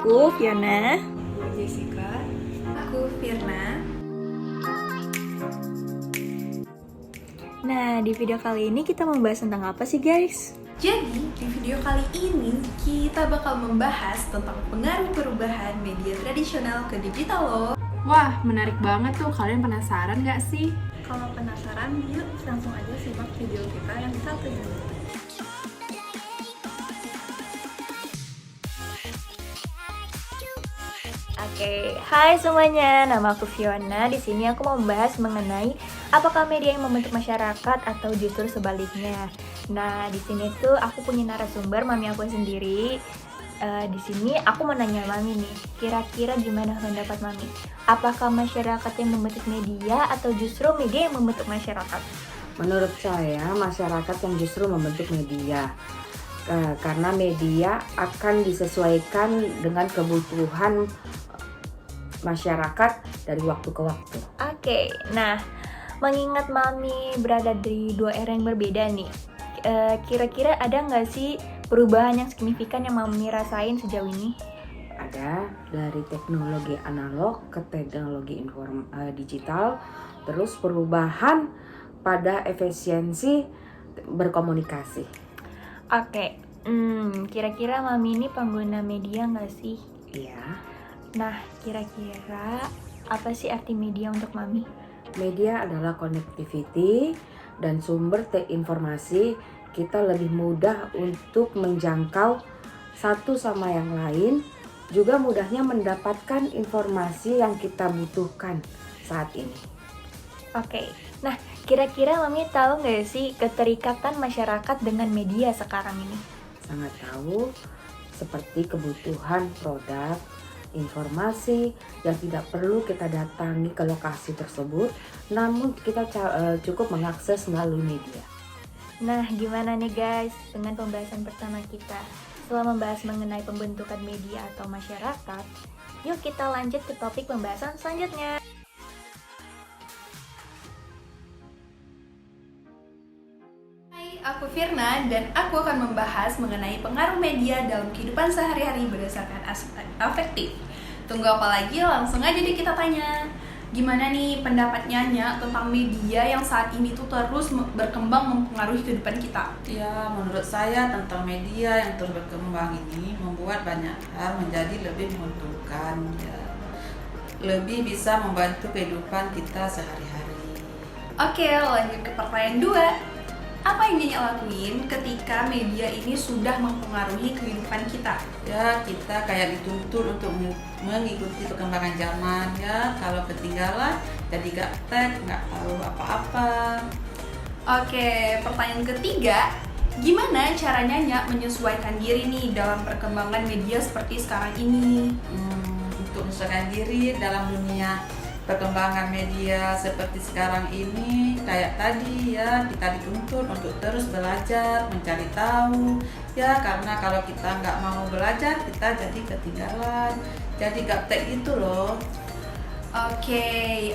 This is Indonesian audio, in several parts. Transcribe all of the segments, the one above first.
Aku Fiona. Aku Jessica. Aku Firna. Nah, di video kali ini kita membahas tentang apa sih guys? Jadi, di video kali ini kita bakal membahas tentang pengaruh perubahan media tradisional ke digital loh. Wah, menarik banget tuh. Kalian penasaran gak sih? Kalau penasaran, yuk langsung aja simak video kita yang satu ini. Oke, hai semuanya. Nama aku Fiona. Di sini aku mau membahas mengenai apakah media yang membentuk masyarakat atau justru sebaliknya. Nah, di sini tuh aku punya narasumber mami aku sendiri. Di sini aku mau nanya mami nih, kira-kira gimana pendapat mami? Apakah masyarakat yang membentuk media atau justru media yang membentuk masyarakat? Menurut saya, masyarakat yang justru membentuk media. Karena media akan disesuaikan dengan kebutuhan masyarakat dari waktu ke waktu. Oke, nah mengingat mami berada di dua era yang berbeda nih, kira-kira ada nggak sih perubahan yang signifikan yang mami rasain sejauh ini? Ada dari teknologi analog ke teknologi digital, terus perubahan pada efisiensi berkomunikasi. Oke, kira-kira mami ini pengguna media nggak sih? Iya. Nah, kira-kira apa sih arti media untuk mami? Media adalah connectivity dan sumber informasi. Kita lebih mudah untuk menjangkau satu sama yang lain, juga mudahnya mendapatkan informasi yang kita butuhkan saat ini. Oke, nah kira-kira mami tahu nggak sih keterikatan masyarakat dengan media sekarang ini? Sangat tahu, seperti kebutuhan produk, informasi yang tidak perlu kita datangi ke lokasi tersebut, namun kita cukup mengakses melalui media. Nah, gimana nih guys dengan pembahasan pertama kita? Setelah membahas mengenai pembentukan media atau masyarakat, yuk kita lanjut ke topik pembahasan selanjutnya. Hai, aku Firna dan aku akan membahas mengenai pengaruh media dalam kehidupan sehari-hari berdasarkan aspek afektif. Tunggu apa lagi, langsung aja deh kita tanya. Gimana nih pendapatnya Nya tentang media yang saat ini tuh terus berkembang mempengaruhi kehidupan kita? Ya, menurut saya tentang media yang terus berkembang ini membuat banyak hal menjadi lebih menguntungkan, ya. Lebih bisa membantu kehidupan kita sehari-hari. Oke, lanjut ke pertanyaan 2. Apa yang Nya lakuin ketika media ini sudah mempengaruhi kehidupan kita? Ya, kita kayak dituntut untuk mengikuti perkembangan zaman, ya. Kalau ketinggalan, jadi gaptek, nggak tahu apa-apa. Oke, pertanyaan ketiga. Gimana caranya Nya menyesuaikan diri nih dalam perkembangan media seperti sekarang ini? Untuk menyesuaikan diri dalam dunia perkembangan media seperti sekarang ini, kayak tadi ya, kita dituntut untuk terus belajar, mencari tahu, ya, karena kalau kita nggak mau belajar, kita jadi ketinggalan, jadi gaptek gitu loh. Oke,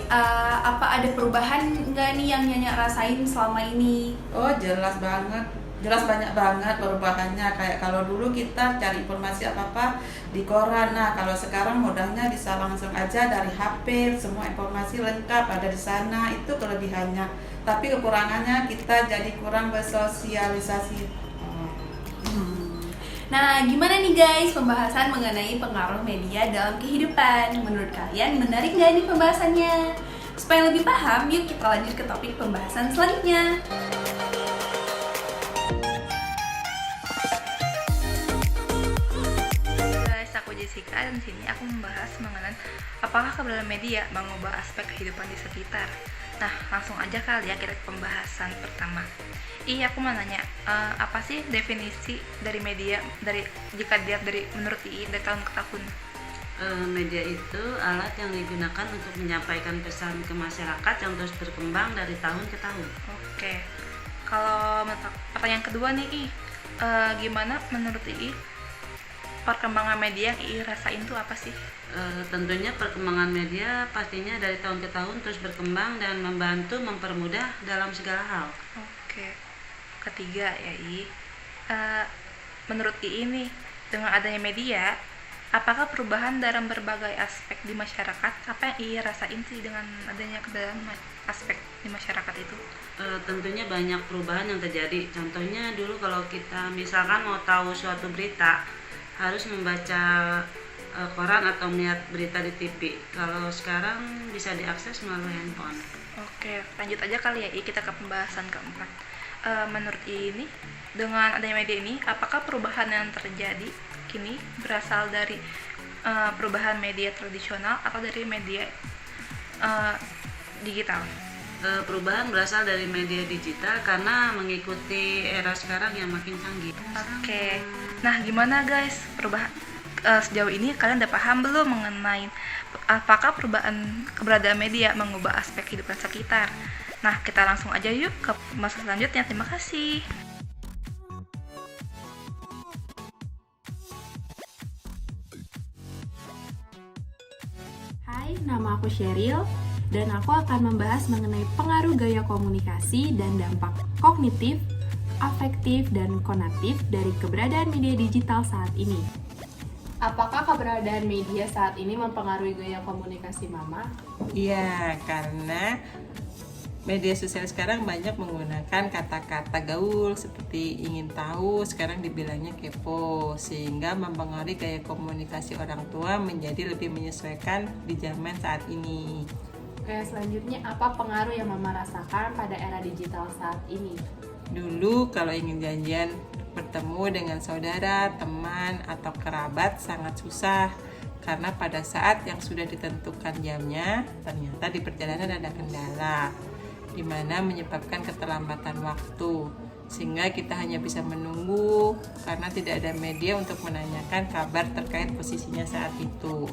apa ada perubahan nggak nih yang Nya rasain selama ini? Oh, jelas banget, jelas banyak banget perubahannya. Kayak kalau dulu kita cari informasi apa-apa di koran, nah kalau sekarang mudahnya bisa langsung aja dari HP, semua informasi lengkap ada di sana. Itu kelebihannya, tapi kekurangannya kita jadi kurang bersosialisasi. Nah, gimana nih guys pembahasan mengenai pengaruh media dalam kehidupan? Menurut kalian menarik nggak nih pembahasannya? Supaya lebih paham, yuk kita lanjut ke topik pembahasan selanjutnya. Guys, aku Jessica dan di sini aku membahas mengenai apakah keberadaan media mengubah aspek kehidupan di sekitar. Nah, langsung aja kali ya kita ke pembahasan pertama. Aku mau nanya, apa sih definisi dari media jika dilihat dari menurut dari tahun ke tahun? Media itu alat yang digunakan untuk menyampaikan pesan ke masyarakat yang terus berkembang dari tahun ke tahun. Oke. Kalau pertanyaan kedua nih, gimana menurut perkembangan media yang rasain tuh apa sih? Tentunya perkembangan media pastinya dari tahun ke tahun terus berkembang dan membantu mempermudah dalam segala hal. Oke. Ketiga ya menurut nih dengan adanya media Apakah perubahan dalam berbagai aspek di masyarakat, apa yang ia rasain sih dengan adanya keberadaan aspek di masyarakat itu? Tentunya banyak perubahan yang terjadi. Contohnya dulu kalau kita misalkan mau tahu suatu berita harus membaca koran atau melihat berita di TV. Kalau sekarang bisa diakses melalui handphone. Oke, lanjut aja kali ya, kita ke pembahasan keempat. Menurut ini, dengan adanya media ini, apakah perubahan yang terjadi kini berasal dari perubahan media tradisional atau dari media digital? Perubahan berasal dari media digital karena mengikuti era sekarang yang makin canggih. Oke, nah gimana guys, sejauh ini kalian udah paham belum mengenai apakah keberadaan media mengubah aspek kehidupan sekitar? Nah, kita langsung aja yuk ke masa selanjutnya. Terima kasih. Hai, nama aku Sheryl dan aku akan membahas mengenai pengaruh gaya komunikasi dan dampak kognitif, afektif, dan konatif dari keberadaan media digital saat ini. Apakah keberadaan media saat ini mempengaruhi gaya komunikasi Mama? Iya, karena media sosial sekarang banyak menggunakan kata-kata gaul seperti ingin tahu, sekarang dibilangnya kepo, sehingga mempengaruhi gaya komunikasi orang tua menjadi lebih menyesuaikan di zaman saat ini. Oke, selanjutnya apa pengaruh yang Mama rasakan pada era digital saat ini? Dulu kalau ingin janjian bertemu dengan saudara, teman, atau kerabat sangat susah karena pada saat yang sudah ditentukan jamnya ternyata di perjalanan ada kendala di mana menyebabkan keterlambatan waktu, sehingga kita hanya bisa menunggu karena tidak ada media untuk menanyakan kabar terkait posisinya saat itu.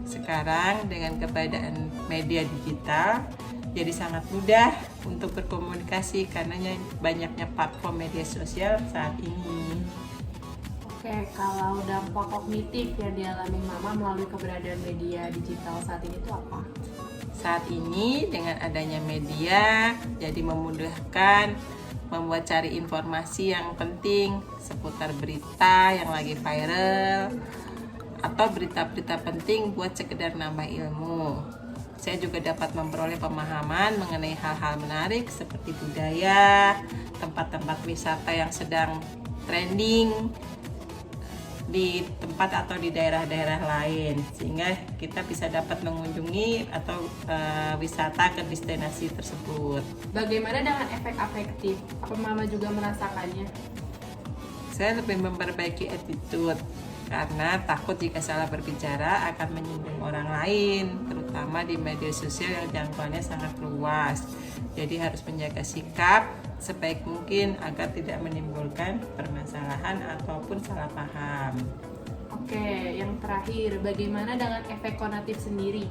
Sekarang dengan keberadaan media digital jadi sangat mudah untuk berkomunikasi karena banyaknya platform media sosial saat ini. Oke, kalau dampak kognitif yang dialami Mama melalui keberadaan media digital saat ini itu apa? Saat ini dengan adanya media jadi memudahkan membuat cari informasi yang penting seputar berita yang lagi viral atau berita-berita penting buat sekedar nambah ilmu. Saya juga dapat memperoleh pemahaman mengenai hal-hal menarik seperti budaya, tempat-tempat wisata yang sedang trending di tempat atau di daerah-daerah lain, sehingga kita bisa dapat mengunjungi atau wisata ke destinasi tersebut. Bagaimana dengan efek afektif? Apa Mama juga merasakannya? Saya lebih memperbaiki attitude karena takut jika salah berbicara akan menyinggung orang lain, terutama di media sosial yang jangkauannya sangat luas. Jadi harus menjaga sikap sebaik mungkin agar tidak menimbulkan permasalahan ataupun salah paham. Oke, yang terakhir, bagaimana dengan efek konatif sendiri?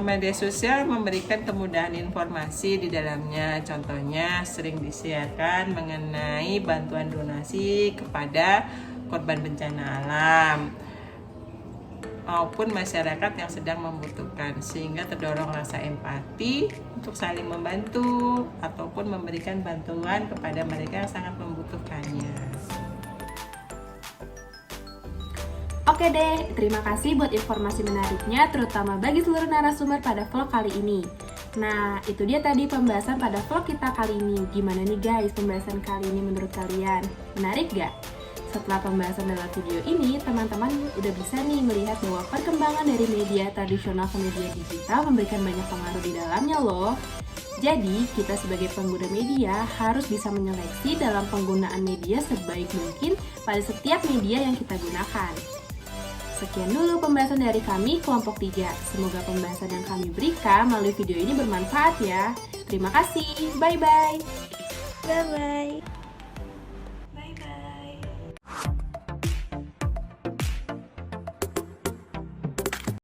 Media sosial memberikan kemudahan informasi di dalamnya. Contohnya sering disiarkan mengenai bantuan donasi kepada korban bencana alam maupun masyarakat yang sedang membutuhkan, sehingga terdorong rasa empati untuk saling membantu ataupun memberikan bantuan kepada mereka yang sangat membutuhkannya. Oke deh, terima kasih buat informasi menariknya, terutama bagi seluruh narasumber pada vlog kali ini. Nah, itu dia tadi pembahasan pada vlog kita kali ini. Gimana nih guys, pembahasan kali ini menurut kalian? Menarik gak? Setelah pembahasan dalam video ini, teman-teman udah bisa nih melihat bahwa perkembangan dari media tradisional ke media digital memberikan banyak pengaruh di dalamnya loh. Jadi, kita sebagai pengguna media harus bisa menyeleksi dalam penggunaan media sebaik mungkin pada setiap media yang kita gunakan. Sekian dulu pembahasan dari kami, kelompok 3. Semoga pembahasan yang kami berikan melalui video ini bermanfaat ya. Terima kasih, bye-bye. Bye-bye.